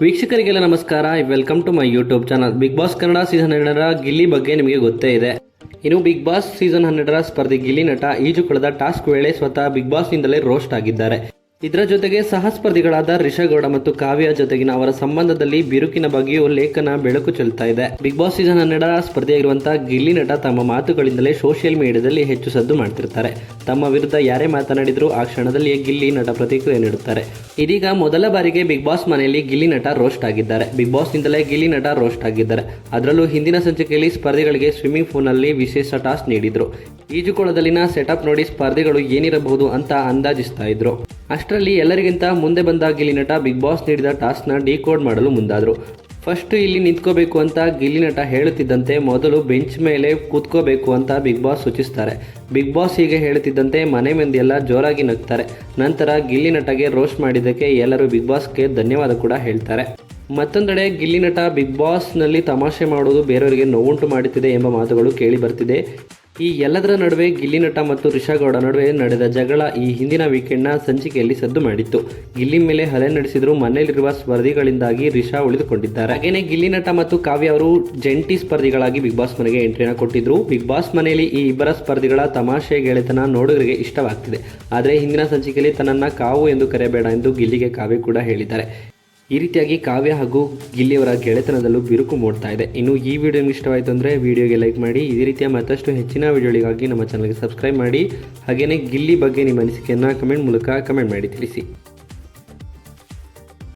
ವೀಕ್ಷಕರಿಗೆಲ್ಲ ನಮಸ್ಕಾರ. Welcome to my YouTube channel. Bigg Boss Kannada season 12ರ ಗಿಲ್ಲಿ ಬಗ್ಗೆ ನಿಮಗೆ ಗೊತ್ತೇ ಇದೆ. ಇನ್ನು ಬಿಗ್ ಬಾಸ್ ಸೀಸನ್ 12ರ ಸ್ಪರ್ಧಿ ಗಿಲ್ಲಿ ನಟ ಈಜುಕೊಳದ ಟಾಸ್ಕ್ ವೇಳೆ ಸ್ವತಃ ಬಿಗ್ ಬಾಸ್ ನಿಂದಲೇ ರೋಸ್ಟ್ ಆಗಿದ್ದಾರೆ. ಇದರ ಜೊತೆಗೆ ಸಹ ಸ್ಪರ್ಧಿಗಳಾದ ರಿಷಗೌಡ ಮತ್ತು ಕಾವ್ಯ ಜೊತೆಗಿನ ಅವರ ಸಂಬಂಧದಲ್ಲಿ ಬಿರುಕಿನ ಬಗ್ಗೆಯೂ ಲೇಖನ ಬೆಳಕು ಚೆಲ್ತಾ ಇದೆ. ಬಿಗ್ ಬಾಸ್ ಸೀಸನ್ 12ರ ಸ್ಪರ್ಧಿಯಾಗಿರುವಂತಹ ಗಿಲ್ಲಿ ನಟ ತಮ್ಮ ಮಾತುಗಳಿಂದಲೇ ಸೋಷಿಯಲ್ ಮೀಡಿಯಾದಲ್ಲಿ ಹೆಚ್ಚು ಸದ್ದು ಮಾಡ್ತಿರ್ತಾರೆ. ತಮ್ಮ ವಿರುದ್ಧ ಯಾರೇ ಮಾತನಾಡಿದ್ರು ಆ ಕ್ಷಣದಲ್ಲಿಯೇ ಗಿಲ್ಲಿ ನಟ ಪ್ರತಿಕ್ರಿಯೆ ನೀಡುತ್ತಾರೆ. ಇದೀಗ ಮೊದಲ ಬಾರಿಗೆ ಬಿಗ್ ಬಾಸ್ ಮನೆಯಲ್ಲಿ ಗಿಲ್ಲಿ ನಟ ರೋಸ್ಟ್ ಆಗಿದ್ದಾರೆ. ಬಿಗ್ ಬಾಸ್ ನಿಂದಲೇ ಗಿಲ್ಲಿ ನಟ ರೋಸ್ಟ್ ಆಗಿದ್ದಾರೆ. ಅದರಲ್ಲೂ ಹಿಂದಿನ ಸಂಚಿಕೆಯಲ್ಲಿ ಸ್ಪರ್ಧಿಗಳಿಗೆ ಸ್ವಿಮ್ಮಿಂಗ್ ಪೂಲ್ ನಲ್ಲಿ ವಿಶೇಷ ಟಾಸ್ಕ್ ನೀಡಿದ್ರು. ಈಜುಕೊಳದಲ್ಲಿನ ಸೆಟಪ್ ನೋಡಿ ಸ್ಪರ್ಧಿಗಳು ಏನಿರಬಹುದು ಅಂತ ಅಂದಾಜಿಸ್ತಾ ಇದ್ರು. ಅಷ್ಟರಲ್ಲಿ ಎಲ್ಲರಿಗಿಂತ ಮುಂದೆ ಬಂದ ಗಿಲ್ಲಿ ನಟ ಬಿಗ್ ಬಾಸ್ ನೀಡಿದ ಟಾಸ್ಕ್ನ ಡಿಕೋಡ್ ಮಾಡಲು ಮುಂದಾದ್ರು. ಫಸ್ಟ್ ಇಲ್ಲಿ ನಿಂತ್ಕೋಬೇಕು ಅಂತ ಗಿಲ್ಲಿ ನಟ ಹೇಳುತ್ತಿದ್ದಂತೆ ಮೊದಲು ಬೆಂಚ್ ಮೇಲೆ ಕೂತ್ಕೋಬೇಕು ಅಂತ ಬಿಗ್ ಬಾಸ್ ಸೂಚಿಸ್ತಾರೆ. ಬಿಗ್ ಬಾಸ್ ಹೀಗೆ ಹೇಳುತ್ತಿದ್ದಂತೆ ಮನೆ ಮಂದಿಯೆಲ್ಲ ಜೋರಾಗಿ ನಗ್ತಾರೆ. ನಂತರ ಗಿಲ್ಲಿ ನಟಗೆ ರೋಸ್ಟ್ ಮಾಡಿದ್ದಕ್ಕೆ ಎಲ್ಲರೂ ಬಿಗ್ ಬಾಸ್ಗೆ ಧನ್ಯವಾದ ಕೂಡ ಹೇಳ್ತಾರೆ. ಮತ್ತೊಂದೆಡೆ ಗಿಲ್ಲಿ ನಟ ಬಿಗ್ ಬಾಸ್ನಲ್ಲಿ ತಮಾಷೆ ಮಾಡುವುದು ಬೇರೆಯವರಿಗೆ ನೋವುಂಟು ಮಾಡುತ್ತಿದೆ ಎಂಬ ಮಾತುಗಳು ಕೇಳಿ ಬರ್ತಿದೆ. ಈ ಎಲ್ಲದರ ನಡುವೆ ಗಿಲ್ಲಿ ನಟ ಮತ್ತು ರಿಷಗೌಡ ನಡುವೆ ನಡೆದ ಜಗಳ ಈ ಹಿಂದಿನ ವೀಕೆಂಡ್ನ ಸಂಚಿಕೆಯಲ್ಲಿ ಸದ್ದು ಮಾಡಿತ್ತು. ಗಿಲ್ಲಿ ಮೇಲೆ ಹಲ್ಲೆ ನಡೆಸಿದ್ರು ಮನೆಯಲ್ಲಿರುವ ಸ್ಪರ್ಧಿಗಳಿಂದಾಗಿ ರಿಷಾ ಉಳಿದುಕೊಂಡಿದ್ದಾರೆ. ಹಾಗೇನೆ ಗಿಲ್ಲಿ ನಟ ಮತ್ತು ಕಾವ್ಯ ಅವರು ಜಂಟಿ ಸ್ಪರ್ಧಿಗಳಾಗಿ ಬಿಗ್ ಬಾಸ್ ಮನೆಗೆ ಎಂಟ್ರಿನ ಕೊಟ್ಟಿದ್ರು. ಬಿಗ್ ಬಾಸ್ ಮನೆಯಲ್ಲಿ ಈ ಇಬ್ಬರ ಸ್ಪರ್ಧಿಗಳ ತಮಾಷೆ ಗೆಳೆತನ ನೋಡುಗರಿಗೆ ಇಷ್ಟವಾಗ್ತಿದೆ. ಆದರೆ ಹಿಂದಿನ ಸಂಚಿಕೆಯಲ್ಲಿ ತನ್ನನ್ನ ಕಾವು ಎಂದು ಕರೆಯಬೇಡ ಎಂದು ಗಿಲ್ಲಿಗೆ ಕಾವ್ಯ ಕೂಡ ಹೇಳಿದ್ದಾರೆ. ಈ ರೀತಿಯಾಗಿ ಕಾವ್ಯ ಹಾಗೂ ಗಿಲ್ಲಿಯವರ ಗೆಳೆತನದಲ್ಲೂ ಬಿರುಕು ಮೂಡ್ತಾ ಇದೆ. ಇನ್ನು ಈ ವಿಡಿಯೋ ನಿಮಗೆ ಇಷ್ಟವಾಯಿತು ಅಂದರೆ ವಿಡಿಯೋಗೆ ಲೈಕ್ ಮಾಡಿ. ಇದೇ ರೀತಿಯ ಮತ್ತಷ್ಟು ಹೆಚ್ಚಿನ ವಿಡಿಯೋಗಳಿಗಾಗಿ ನಮ್ಮ ಚಾನಲ್ಗೆ ಸಬ್ಸ್ಕ್ರೈಬ್ ಮಾಡಿ. ಹಾಗೆಯೇ ಗಿಲ್ಲಿ ಬಗ್ಗೆ ನಿಮ್ಮ ಅನಿಸಿಕೆಯನ್ನು ಕಮೆಂಟ್ ಮೂಲಕ ಕಮೆಂಟ್ ಮಾಡಿ ತಿಳಿಸಿ.